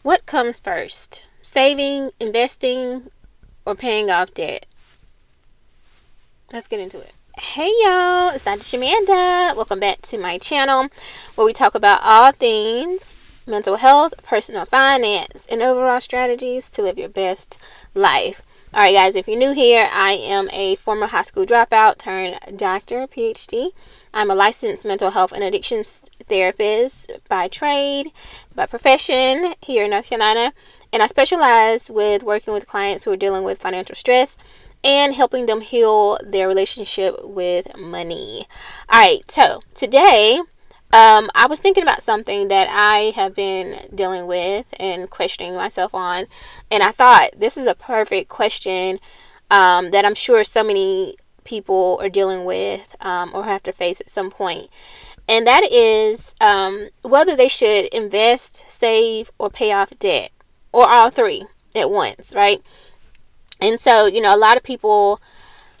What comes first? Saving, investing, or paying off debt? Let's get into it. Hey y'all, it's Dr. Shamanda. Welcome back to my channel where we talk about all things mental health, personal finance, and overall strategies to live your best life. Alright guys, if you're new here, I am a former high school dropout turned doctor, PhD. I'm a licensed mental health and addictions therapist by trade, by profession here in North Carolina, and I specialize with working with clients who are dealing with financial stress and helping them heal their relationship with money. Alright, so today I was thinking about something that I have been dealing with and questioning myself on, and I thought this is a perfect question that I'm sure so many people are dealing with or have to face at some point. And that is whether they should invest, save, or pay off debt, or all three at once, right? And so, a lot of people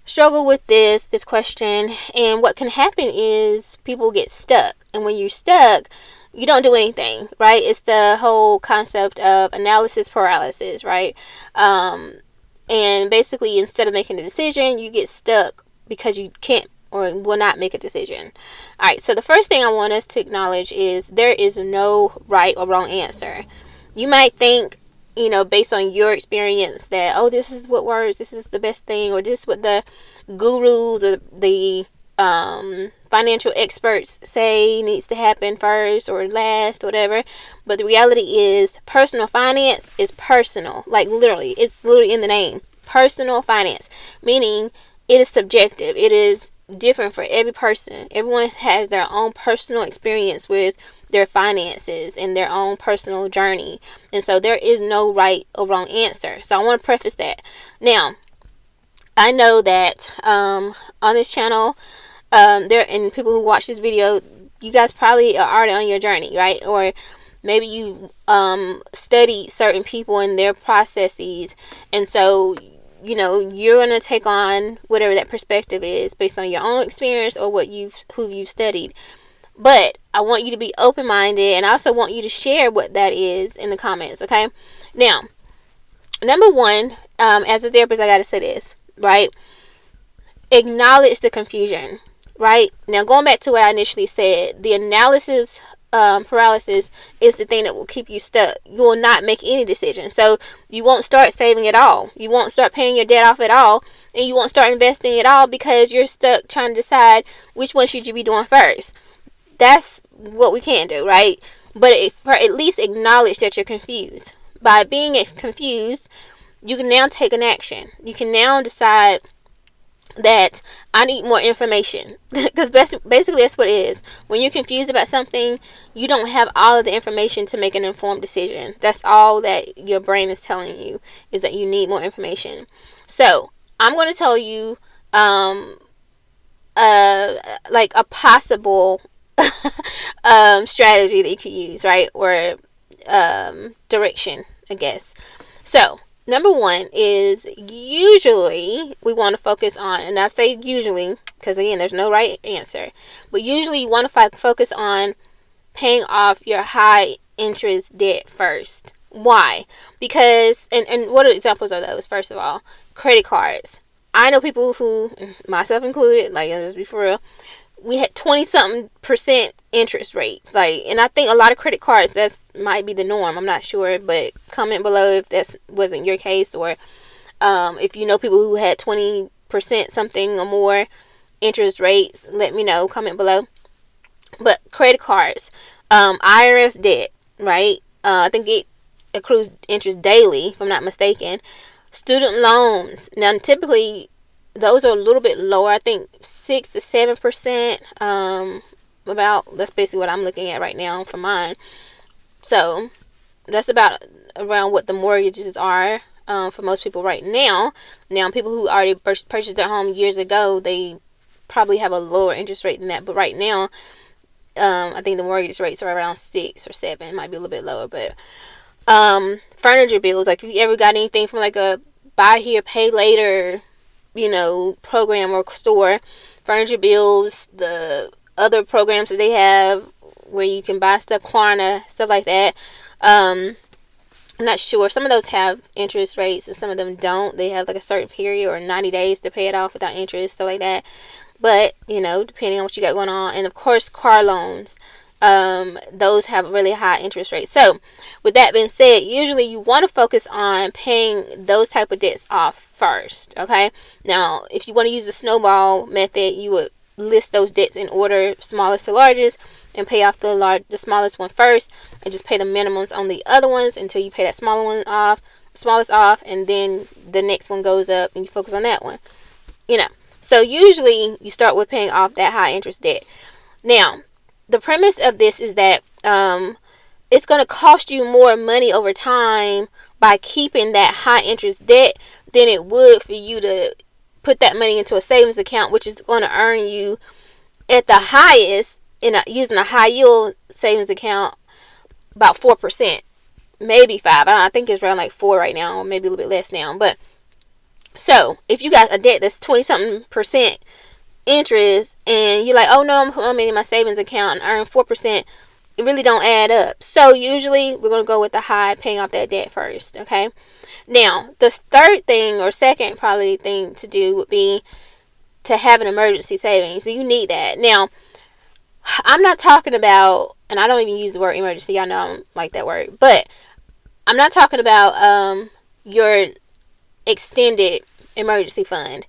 struggle with this question, and what can happen is people get stuck. And when you're stuck, you don't do anything, right? It's the whole concept of analysis paralysis, right? And basically, instead of making a decision, you get stuck because you can't or will not make a decision. All right, so the first thing I want us to acknowledge is there is no right or wrong answer. You might think, based on your experience that, oh, this is what works, this is the best thing, or this is what the gurus or the financial experts say needs to happen first or last, or whatever. But the reality is personal finance is personal. Like literally, it's literally in the name. Personal finance, meaning it is subjective. It is different for every person. Everyone has their own personal experience with their finances and their own personal journey. And so there is no right or wrong answer. So I want to preface that. Now, I know that on this channel, and people who watch this video, you guys probably are already on your journey, right? Or maybe you studied certain people and their processes, and so you're going to take on whatever that perspective is based on your own experience or who you've studied. But I want you to be open-minded, and I also want you to share what that is in the comments, okay? Now, number one, as a therapist, I got to say this, right? Acknowledge the confusion, right? Now, going back to what I initially said, the analysis paralysis is the thing that will keep you stuck. You will not make any decision. So you won't start saving at all. You won't start paying your debt off at all. And you won't start investing at all because you're stuck trying to decide which one should you be doing first. That's what we can't do, right? But at least acknowledge that you're confused. By being confused, you can now take an action. You can now decide that I need more information. Because basically that's what it is. When you're confused about something, you don't have all of the information to make an informed decision. That's all that your brain is telling you, is that you need more information. So I'm going to tell you like a possible strategy that you could use, right? Or direction, I guess. So number one is usually we want to focus on, and I say usually because again, there's no right answer, but usually you want to focus on paying off your high interest debt first. Why? Because, and what examples are those? First of all, credit cards. I know people who, myself included, like, let's be for real, we had 20-something% interest rates. Like, and I think a lot of credit cards, that's might be the norm. I'm not sure, but comment below if that wasn't your case, or if you know people who had 20% something or more interest rates, let me know. Comment below. But credit cards, IRS debt, right? I think it accrues interest daily, if I'm not mistaken. Student loans. Now, typically, those are a little bit lower. I think 6 to 7%. That's basically what I'm looking at right now for mine. So that's about around what the mortgages are for most people right now. Now, people who already purchased their home years ago, they probably have a lower interest rate than that. But right now, I think the mortgage rates are around 6 or 7. It might be a little bit lower, but furniture bills. Like, if you ever got anything from like a buy here, pay later, program or store, furniture bills, the other programs that they have where you can buy stuff, Klarna, stuff like that. I'm not sure. Some of those have interest rates and some of them don't. They have like a certain period or 90 days to pay it off without interest, stuff like that. But, depending on what you got going on. And of course, car loans. Those have really high interest rates. So, with that being said, usually you want to focus on paying those type of debts off first. Okay. Now, if you want to use the snowball method, you would list those debts in order, smallest to largest, and pay off the smallest one first, and just pay the minimums on the other ones until you pay that smallest off, and then the next one goes up, and you focus on that one. So usually you start with paying off that high interest debt. Now, the premise of this is that it's going to cost you more money over time by keeping that high interest debt than it would for you to put that money into a savings account, which is going to earn you at the highest using a high yield savings account about 4%, maybe 5%. I think it's around like 4% right now, or maybe a little bit less now. But so if you got a debt that's 20-something% interest, and you're like, oh no, I'm putting my money in my savings account and earn 4%, it really don't add up. So usually we're going to go with the high, paying off that debt first. Okay. Now, the third thing, or second probably thing to do, would be to have an emergency savings. So you need that. Now, I'm not talking about, and I don't even use the word emergency. Y'all know I don't like that word. But I'm not talking about your extended emergency fund.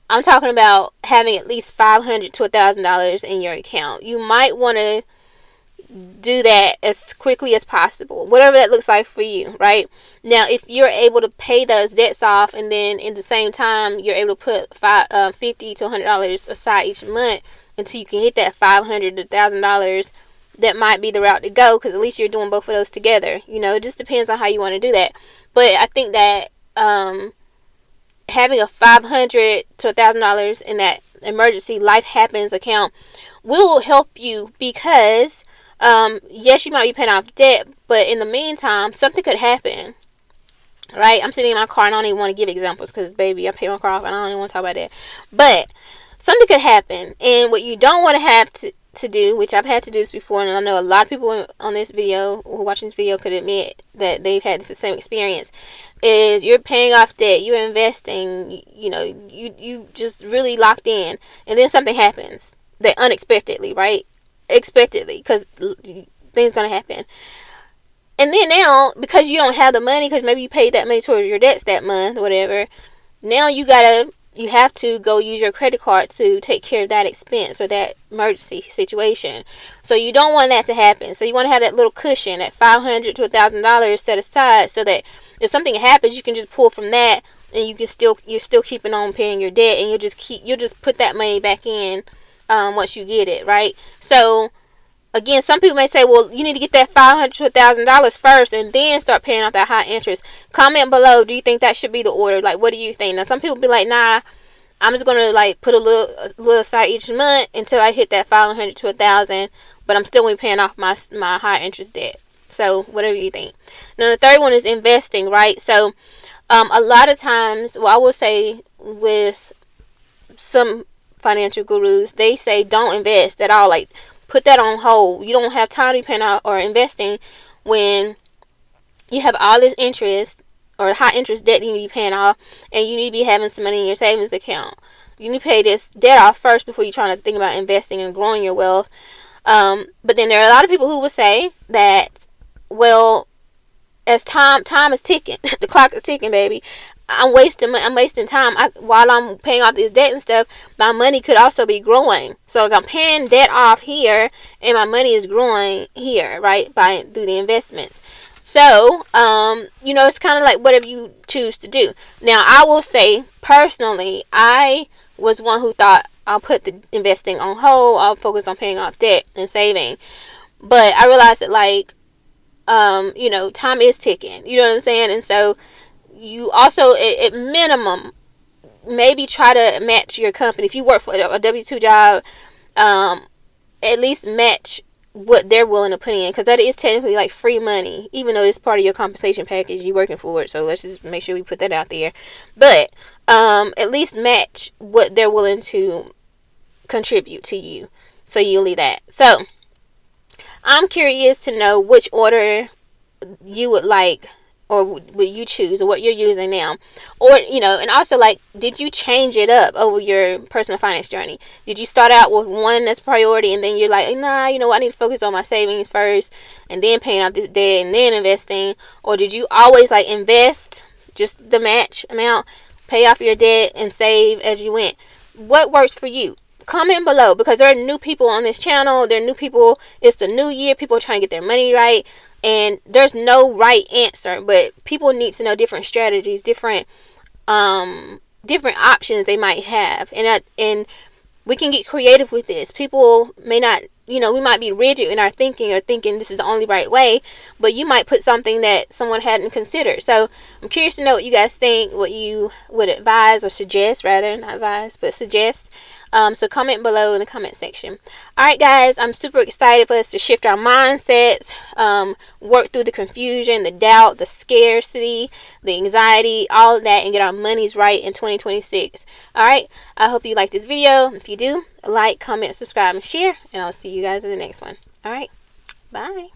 I'm talking about having at least $500 to $1,000 in your account. You might want to do that as quickly as possible, whatever that looks like for you, right? Now, if you're able to pay those debts off, and then at the same time you're able to put $50 to $100 aside each month until you can hit that $500 to $1,000, that might be the route to go, because at least you're doing both of those together. It just depends on how you want to do that. But I think that having a $500 to $1,000 in that emergency life happens account will help you, because yes, you might be paying off debt, but in the meantime, something could happen, right? I'm sitting in my car and I don't even want to give examples because, baby, I pay my car off and I don't even want to talk about that. But something could happen, and what you don't want to have to do, which I've had to do this before, and I know a lot of people on this video who are watching this video could admit that they've had the same experience, is you're paying off debt, you're investing, you just really locked in, and then something happens that unexpectedly, right? Expectedly, because things gonna happen. And then now, because you don't have the money, because maybe you paid that money towards your debts that month or whatever, now you have to go use your credit card to take care of that expense or that emergency situation. So you don't want that to happen. So you want to have that little cushion, that $500 to $1,000 set aside, so that if something happens, you can just pull from that, and you're still keeping on paying your debt, and you'll just put that money back in once you get it, right? So again, some people may say, well, you need to get that $500 to $1,000 first and then start paying off that high interest. Comment below, do you think that should be the order? Like, what do you think? Now, some people be like, nah, I'm just gonna like put a little aside each month until I hit that $500 to $1,000, but I'm still gonna be paying off my high interest debt. So whatever you think. Now, the third one is investing, right? So a lot of times, well, I will say with some financial gurus, they say don't invest at all. Like, put that on hold. You don't have time to be paying out or investing when you have all this interest or high interest debt you need to be paying off, and you need to be having some money in your savings account. You need to pay this debt off first before you're trying to think about investing and growing your wealth. But then there are a lot of people who will say that, well, as time is ticking, the clock is ticking, baby. I'm wasting time. While I'm paying off this debt and stuff, my money could also be growing. So if I'm paying debt off here, and my money is growing here, right, through the investments. So, it's kind of like whatever you choose to do. Now, I will say, personally, I was one who thought I'll put the investing on hold. I'll focus on paying off debt and saving. But I realized that, like, time is ticking. You know what I'm saying? And so you also, at minimum, maybe try to match your company. If you work for a W-2 job, at least match what they're willing to put in, because that is technically like free money, even though it's part of your compensation package. You're working for it, so let's just make sure we put that out there. But at least match what they're willing to contribute to you, so you'll leave that. So I'm curious to know which order you would like, or would you choose, or what you're using now? Or, and also, like, did you change it up over your personal finance journey? Did you start out with one as priority, and then you're like, nah, I need to focus on my savings first, and then paying off this debt, and then investing? Or did you always, like, invest just the match amount, pay off your debt, and save as you went? What works for you? Comment below, because there are new people on this channel. There are new people. It's the new year. People are trying to get their money right. And there's no right answer, but people need to know different strategies, different options they might have. And we can get creative with this. People may not, we might be rigid in our thinking, or thinking this is the only right way, but you might put something that someone hadn't considered. So I'm curious to know what you guys think, what you would advise, or suggest, rather, not advise, but suggest. So comment below in the comment section. Alright guys, I'm super excited for us to shift our mindsets, work through the confusion, the doubt, the scarcity, the anxiety, all of that, and get our monies right in 2026. Alright, I hope you like this video. If you do, like, comment, subscribe, and share, and I'll see you guys in the next one. Alright, bye.